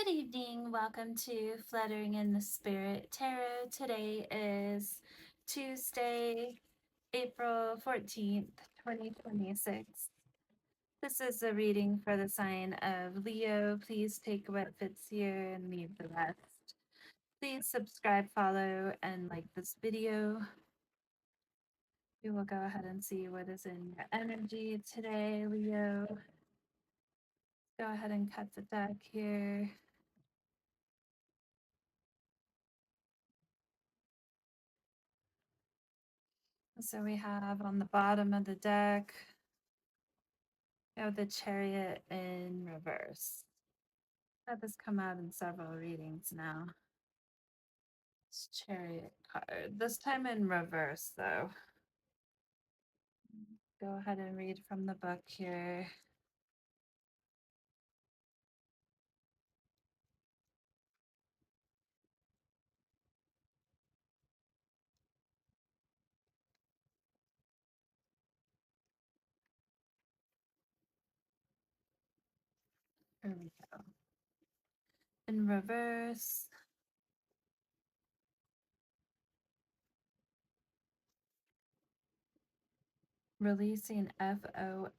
Good evening. Welcome to Fluttering in the Spirit Tarot. Today is Tuesday, April 14th, 2026. This is a reading for the sign of Leo. Please take what fits here and leave the rest. Please subscribe, follow, and like this video. We will go ahead and see what is in your energy today, Leo. Go ahead and cut the deck here. So we have on the bottom of the deck, the Chariot in reverse. Had this come out in several readings now. It's Chariot card. This time in reverse, though. Go ahead and read from the book here. Here we go. In reverse, releasing FOMO.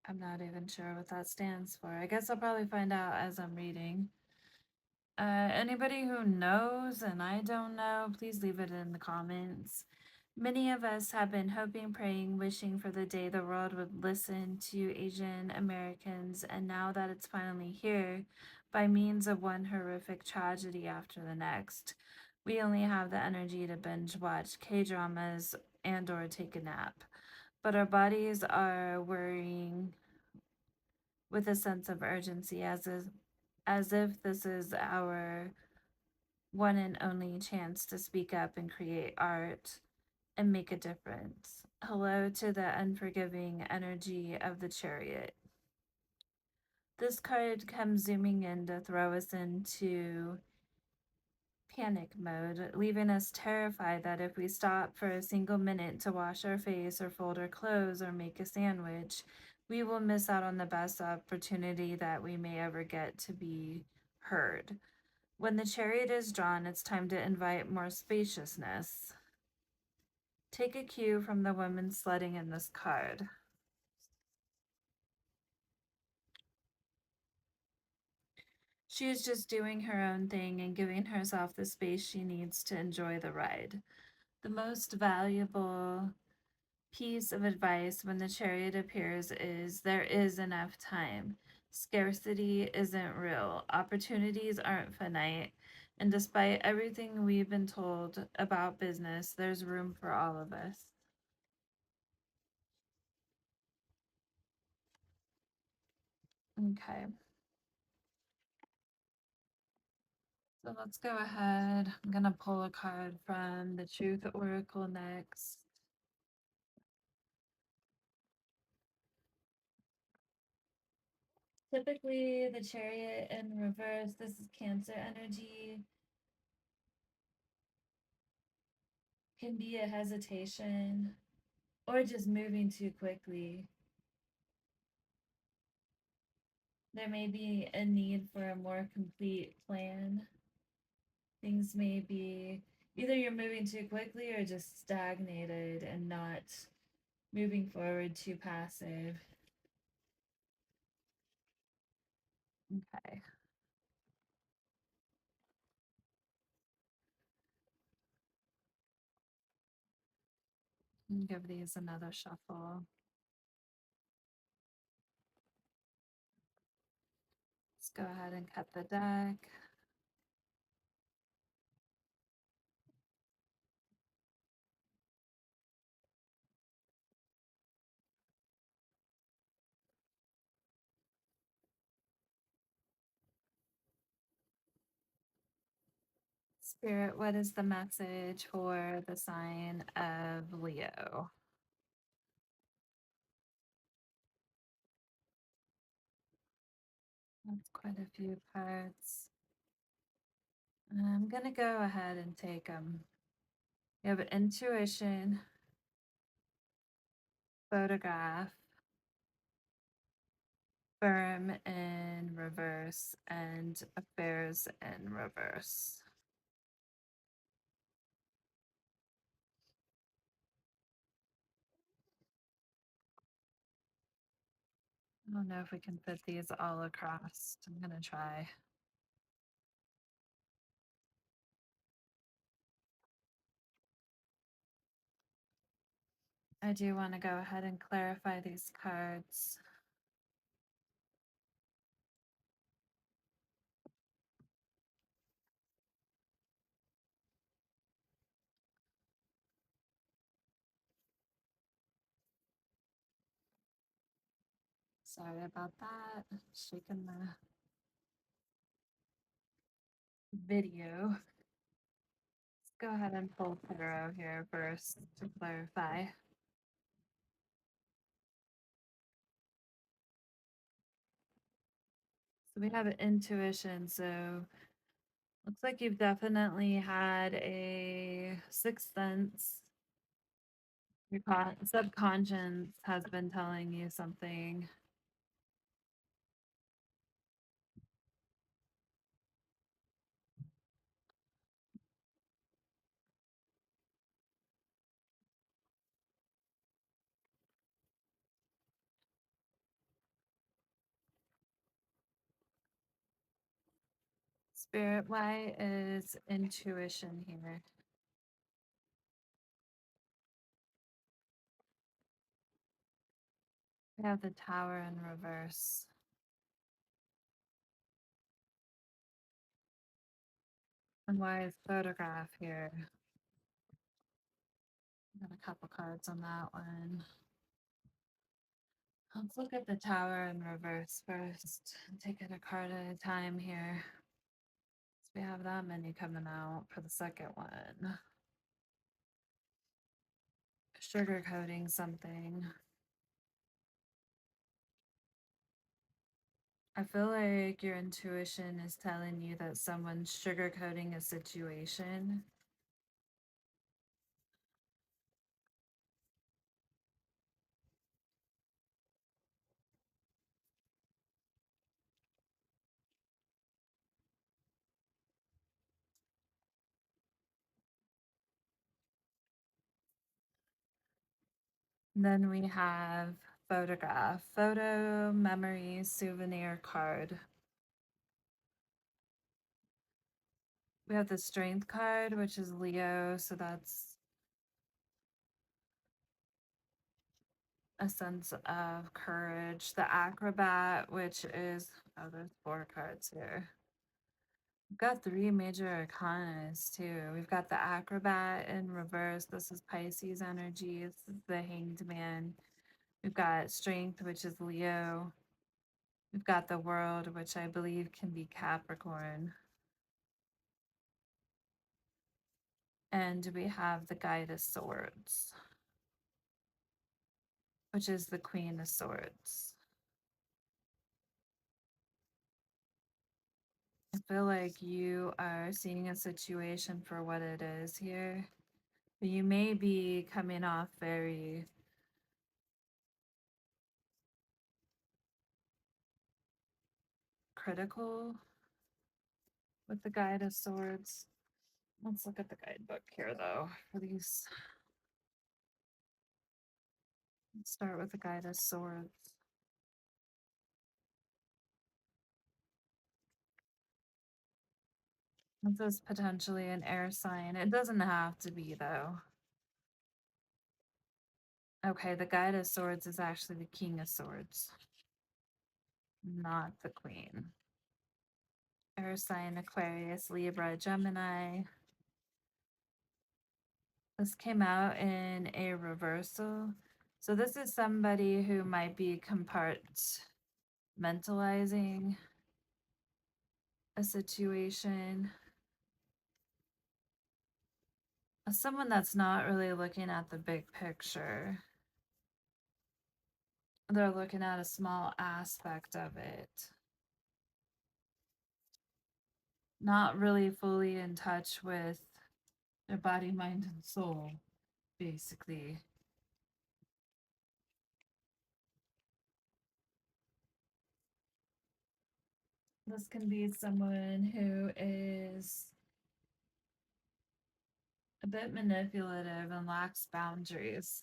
I'm not even sure what that stands for. I guess I'll probably find out as I'm reading. Anybody who knows and I don't know, please leave it in the comments. Many of us have been hoping, praying, wishing for the day the world would listen to Asian Americans, and now that it's finally here, by means of one horrific tragedy after the next, we only have the energy to binge watch K-dramas and or take a nap. But our bodies are worrying with a sense of urgency as if this is our one and only chance to speak up and create art and make a difference. Hello to the unforgiving energy of the Chariot. This card comes zooming in to throw us into panic mode, leaving us terrified that if we stop for a single minute to wash our face or fold our clothes or make a sandwich, we will miss out on the best opportunity that we may ever get to be heard. When the Chariot is drawn, it's time to invite more spaciousness. Take a cue from the woman sledding in this card. She is just doing her own thing and giving herself the space she needs to enjoy the ride. The most valuable piece of advice when the Chariot appears is there is enough time. Scarcity isn't real. Opportunities aren't finite. And despite everything we've been told about business, there's room for all of us. Okay. So let's go ahead. I'm going to pull a card from the Truth Oracle next. Typically, the Chariot in reverse, this is Cancer energy, can be a hesitation or just moving too quickly. There may be a need for a more complete plan. Things may be either you're moving too quickly or just stagnated and not moving forward, too passive. Okay. Give these another shuffle. Let's go ahead and cut the deck. Spirit, what is the message for the sign of Leo? That's quite a few parts. I'm going to go ahead and take them. You have intuition, photograph, firm in reverse, and affairs in reverse. I don't know if we can fit these all across. I'm gonna try. I do want to go ahead and clarify these cards. Sorry about that. Shaking the video. Let's go ahead and pull tarot here first to clarify. So we have intuition. So looks like you've definitely had a sixth sense. Your subconscious has been telling you something. Spirit, why is intuition here? We have the tower in reverse. And why is photograph here? Got a couple cards on that one. Let's look at the tower in reverse first and take it a card at a time here. So we have that many coming out for the second one. Sugarcoating something. I feel like your intuition is telling you that someone's sugarcoating a situation. Then we have photograph, photo, memory, souvenir card. We have the strength card, which is Leo, so that's a sense of courage. The acrobat, which is, oh, there's 4 cards here. We've got 3 major arcanas too. We've got the acrobat in reverse. This is Pisces energy. This is the hanged man. We've got strength, which is Leo. We've got the world, which I believe can be Capricorn. And we have the Guide of Swords, which is the Queen of Swords. I feel like you are seeing a situation for what it is here. But you may be coming off very critical with the Guide of Swords. Let's look at the guidebook here, though, for these. Let's start with the Guide of Swords. This is potentially an air sign. It doesn't have to be, though. Okay, the Guide of Swords is actually the King of Swords, not the Queen. Air sign Aquarius, Libra, Gemini. This came out in a reversal. So this is somebody who might be compartmentalizing a situation. Someone that's not really looking at the big picture. They're looking at a small aspect of it. Not really fully in touch with their body, mind, and soul, basically. This can be someone who is a bit manipulative and lacks boundaries.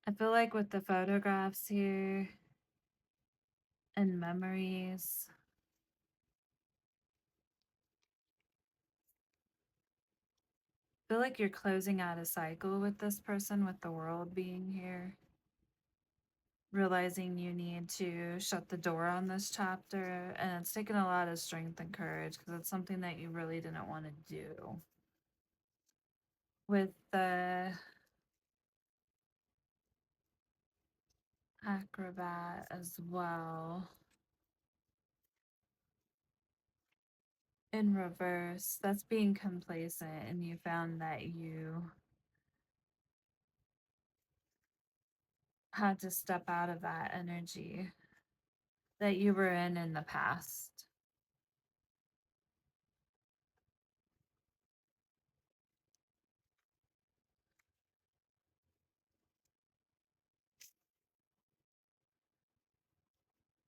I feel like with the photographs here and memories, I feel like you're closing out a cycle with this person, with the world being here. Realizing you need to shut the door on this chapter, and it's taken a lot of strength and courage because it's something that you really didn't want to do. With the acrobat as well, in reverse, that's being complacent, and you found that you had to step out of that energy that you were in the past.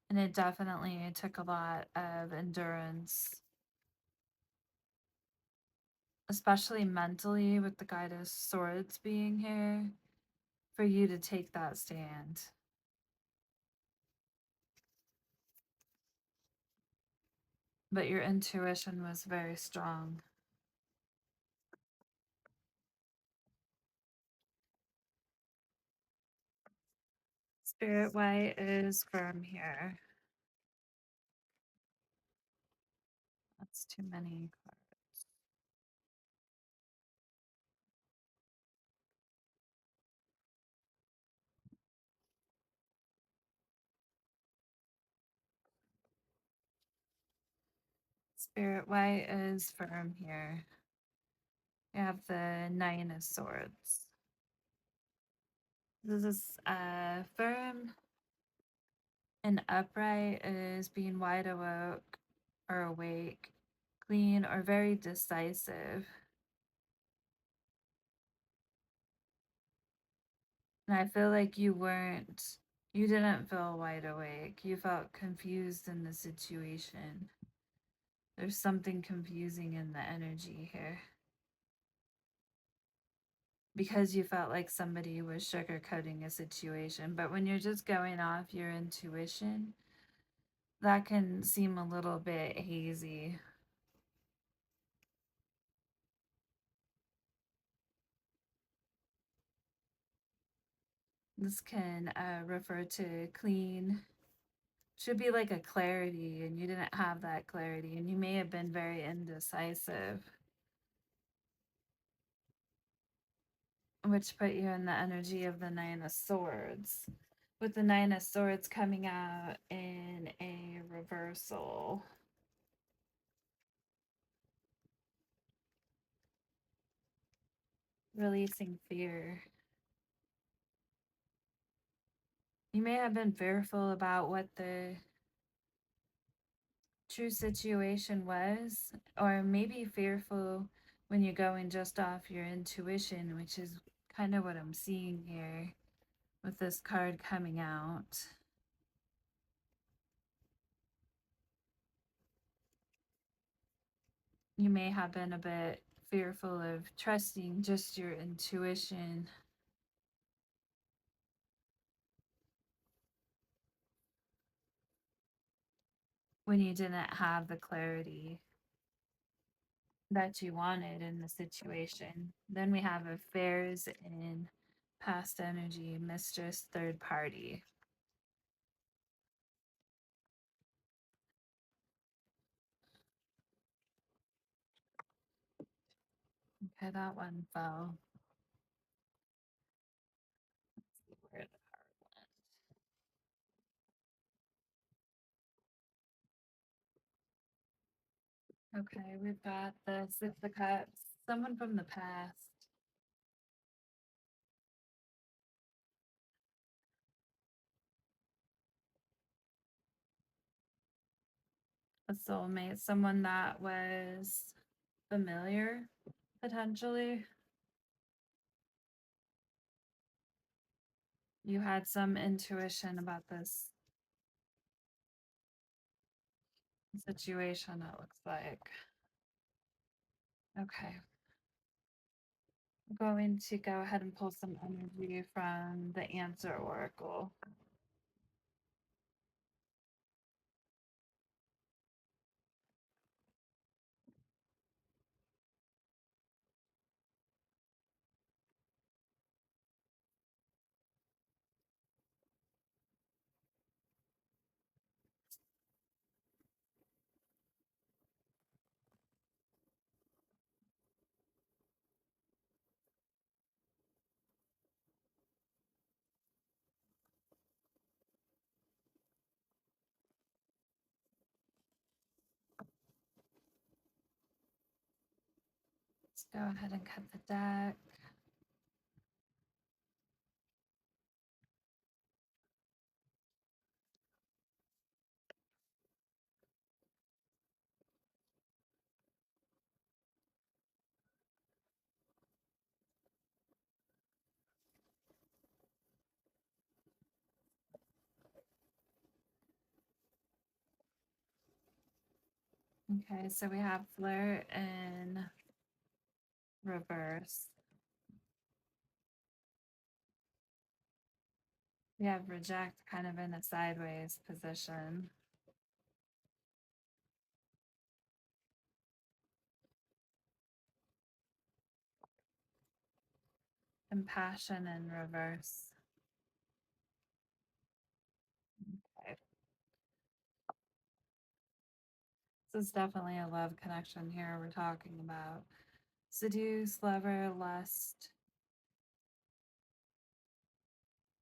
And it definitely took a lot of endurance, especially mentally with the Guide of Swords being here, for you to take that stand. But your intuition was very strong. Spirit White is firm here. That's too many cards. Spirit White is firm here. You have the Nine of Swords. This is firm and upright is being wide awoke or awake, clean, or very decisive. And I feel like you didn't feel wide awake. You felt confused in the situation. There's something confusing in the energy here. Because you felt like somebody was sugarcoating a situation. But when you're just going off your intuition, that can seem a little bit hazy. This can refer to clean. Should be like a clarity, and you didn't have that clarity, and you may have been very indecisive, which put you in the energy of the Nine of Swords, with the Nine of Swords coming out in a reversal. Releasing fear. You may have been fearful about what the true situation was, or maybe fearful when you're going just off your intuition, which is kind of what I'm seeing here with this card coming out. You may have been a bit fearful of trusting just your intuition. When you didn't have the clarity that you wanted in the situation. Then we have affairs in past energy, mistress, third party. Okay, that one fell. Let's see where the card went. Okay, we've got the Six of Cups, someone from the past, a soulmate, someone that was familiar, potentially. You had some intuition about this situation, it looks like. Okay. I'm going to go ahead and pull some energy from the answer oracle. Let's go ahead and cut the deck. Okay, so we have flirt in reverse. We have reject kind of in a sideways position. Compassion in reverse. Okay. This is definitely a love connection here we're talking about. Seduce, lover, lust.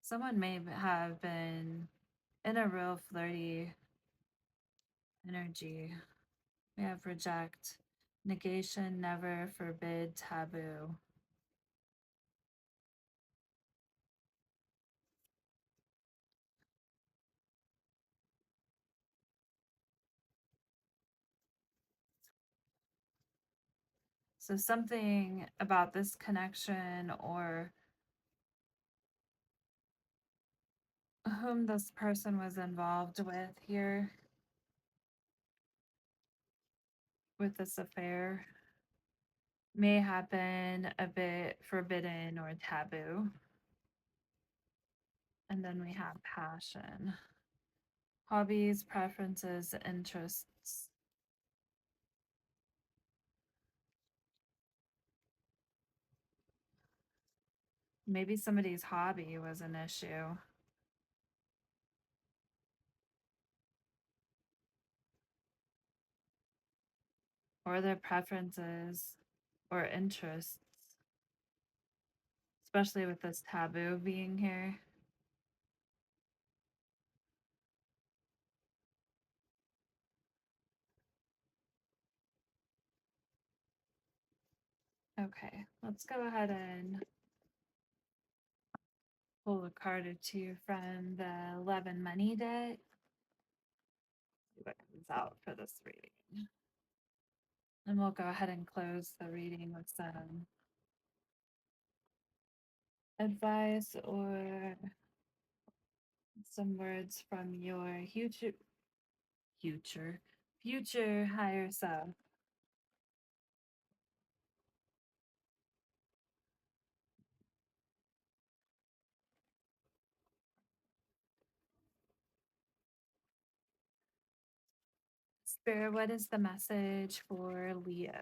Someone may have been in a real flirty energy. We have reject, negation, never, forbid, taboo. So something about this connection or whom this person was involved with here with this affair may have been a bit forbidden or taboo. And then we have passion, hobbies, preferences, interests. Maybe somebody's hobby was an issue, or their preferences or interests, especially with this taboo being here. Okay, let's go ahead and pull a card or two from the 11 money deck. See what comes out for this reading. And we'll go ahead and close the reading with some advice or some words from your future higher self. Spirit, what is the message for Leo?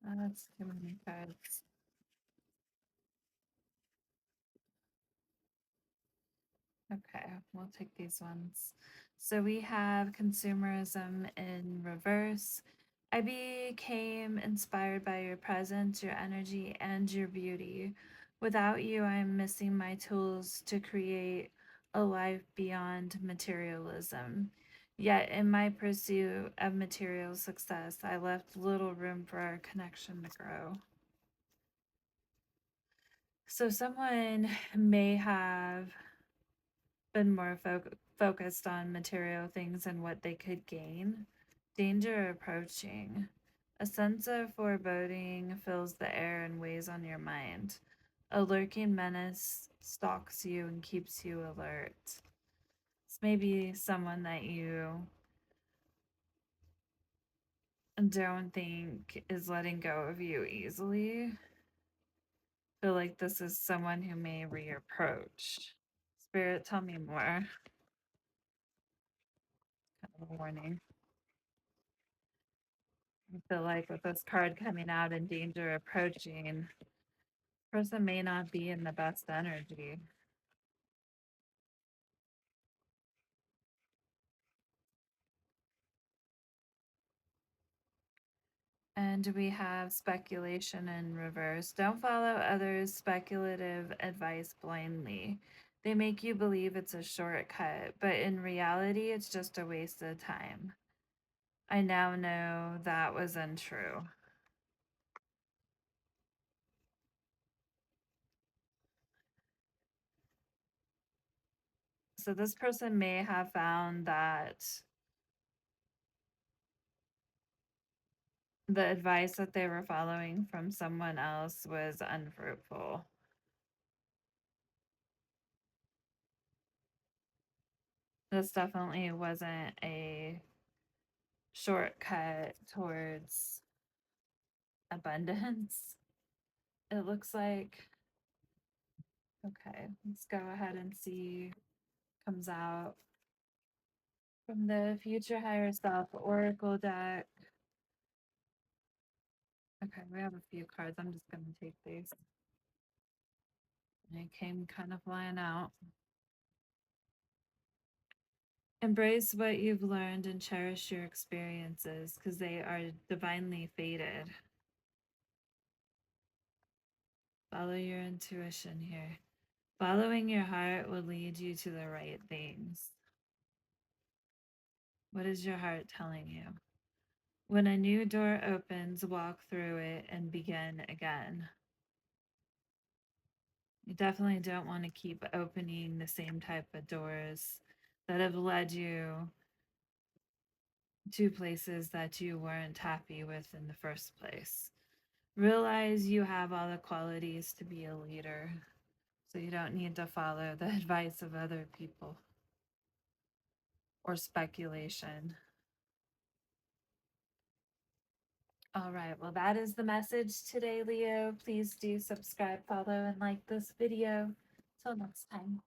That's too many cards. Okay, we'll take these ones. So we have consumerism in reverse. I became inspired by your presence, your energy, and your beauty. Without you, I am missing my tools to create a life beyond materialism. Yet, in my pursuit of material success, I left little room for our connection to grow. So someone may have been more focused on material things and what they could gain. Danger approaching. A sense of foreboding fills the air and weighs on your mind. A lurking menace stalks you and keeps you alert. It's maybe someone that you don't think is letting go of you easily. Feel like this is someone who may reapproach. Spirit, tell me more. Kind of a warning. I feel like with this card coming out and danger approaching, person may not be in the best energy. And we have speculation in reverse. Don't follow others' speculative advice blindly. They make you believe it's a shortcut, but in reality, it's just a waste of time. I now know that was untrue. So this person may have found that the advice that they were following from someone else was unfruitful. This definitely wasn't a shortcut towards abundance. It looks like, okay, let's go ahead and see comes out from the Future Higher Self Oracle deck. Okay, we have a few cards. I'm just going to take these. And it came kind of flying out. Embrace what you've learned and cherish your experiences because they are divinely fated. Follow your intuition here. Following your heart will lead you to the right things. What is your heart telling you? When a new door opens, walk through it and begin again. You definitely don't want to keep opening the same type of doors that have led you to places that you weren't happy with in the first place. Realize you have all the qualities to be a leader, so you don't need to follow the advice of other people or speculation. All right, well, that is the message today, Leo. Please do subscribe, follow, and like this video. Till next time.